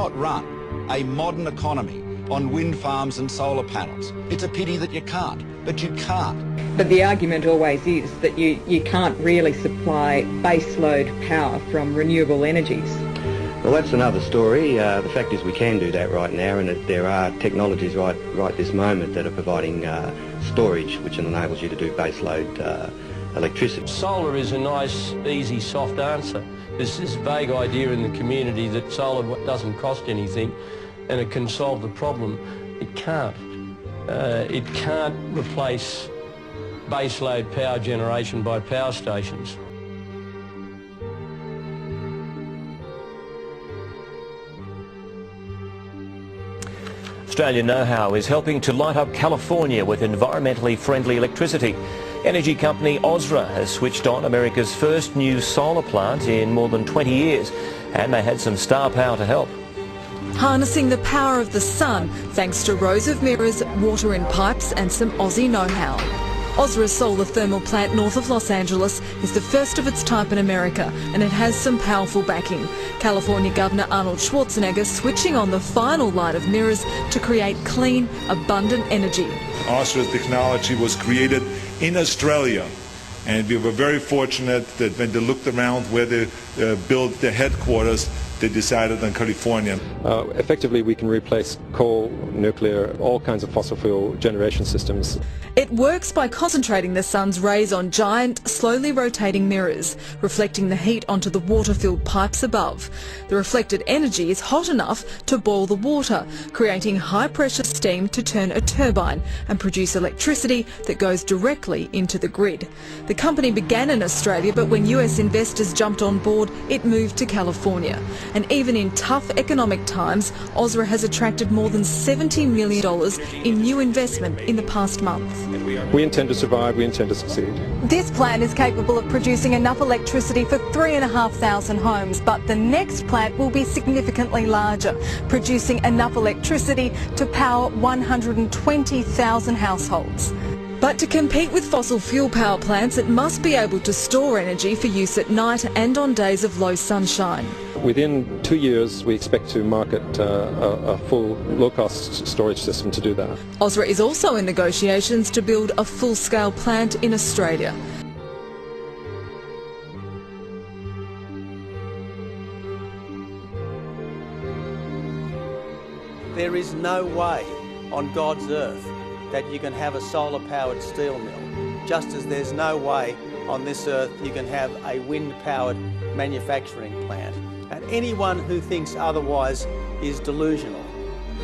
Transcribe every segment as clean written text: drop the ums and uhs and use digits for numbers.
cannot run a modern economy on wind farms and solar panels. It's a pity that you can't, but you can't. But the argument always is that you can't really supply baseload power from renewable energies. Well, that's another story. The fact is we can do that right now, and that there are technologies right this moment that are providing storage which enables you to do baseload electricity. Solar is a nice, easy, soft answer. There's this vague idea in the community that solar doesn't cost anything and it can solve the problem. It can't. It can't replace baseload power generation by power stations. Australian Know-How is helping to light up California with environmentally friendly electricity. Energy company Ausra has switched on America's first new solar plant in more than 20 years, and they had some star power to help. Harnessing the power of the sun thanks to rows of mirrors, water in pipes and some Aussie know-how. Ausra's solar thermal plant north of Los Angeles is the first of its type in America, and it has some powerful backing. California Governor Arnold Schwarzenegger switching on the final line of mirrors to create clean, abundant energy. Ausra's technology was created in Australia, and we were very fortunate that when they looked around where they built their headquarters, they decided on California. Effectively, we can replace coal, nuclear, all kinds of fossil fuel generation systems. It works by concentrating the sun's rays on giant, slowly rotating mirrors, reflecting the heat onto the water-filled pipes above. The reflected energy is hot enough to boil the water, creating high-pressure steam to turn a turbine and produce electricity that goes directly into the grid. The company began in Australia, but when US investors jumped on board, it moved to California. And even in tough economic times, Ausra has attracted more than $70 million in new investment in the past month. We intend to survive, we intend to succeed. This plant is capable of producing enough electricity for 3,500 homes, but the next plant will be significantly larger, producing enough electricity to power 120,000 households. But to compete with fossil fuel power plants, it must be able to store energy for use at night and on days of low sunshine. Within 2 years, we expect to market a full low-cost storage system to do that. Ausra is also in negotiations to build a full-scale plant in Australia. There is no way on God's earth that you can have a solar-powered steel mill, just as there's no way on this earth you can have a wind-powered manufacturing plant. And anyone who thinks otherwise is delusional.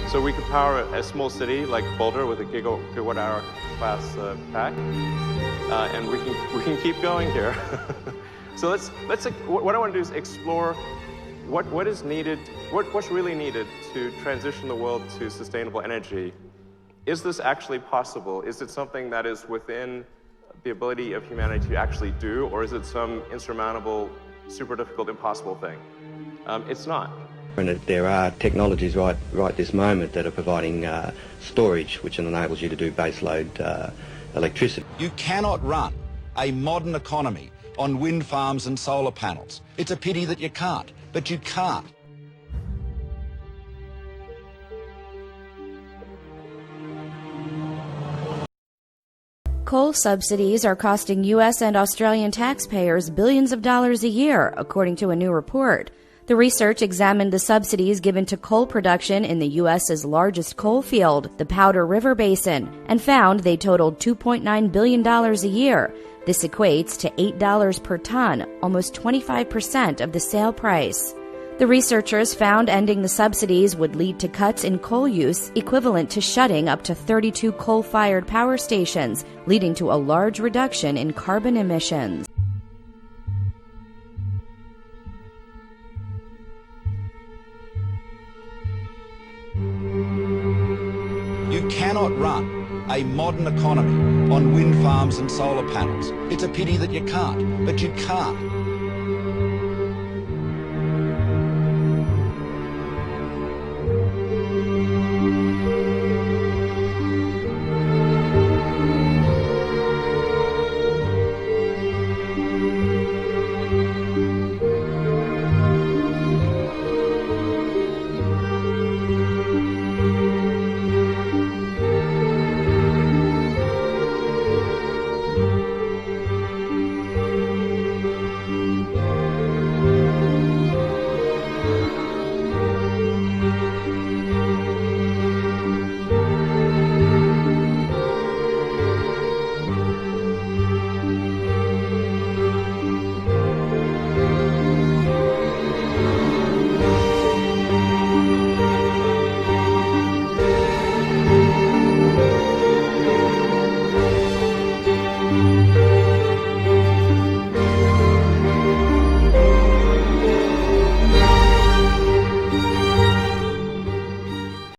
So we could power a small city like Boulder with a gigawatt-hour class pack, and we can keep going here. So what I want to do is explore what is needed, what's really needed to transition the world to sustainable energy. Is this actually possible? Is it something that is within the ability of humanity to actually do, or is it some insurmountable, super difficult, impossible thing? It's not. And there are technologies right this moment that are providing storage which enables you to do baseload electricity. You cannot run a modern economy on wind farms and solar panels. It's a pity that you can't, but you can't. Coal subsidies are costing U.S. and Australian taxpayers billions of dollars a year, according to a new report. The research examined the subsidies given to coal production in the U.S.'s largest coal field, the Powder River Basin, and found they totaled $2.9 billion a year. This equates to $8 per ton, almost 25% of the sale price. The researchers found ending the subsidies would lead to cuts in coal use equivalent to shutting up to 32 coal-fired power stations, leading to a large reduction in carbon emissions. You cannot run a modern economy on wind farms and solar panels. It's a pity that you can't, but you can't.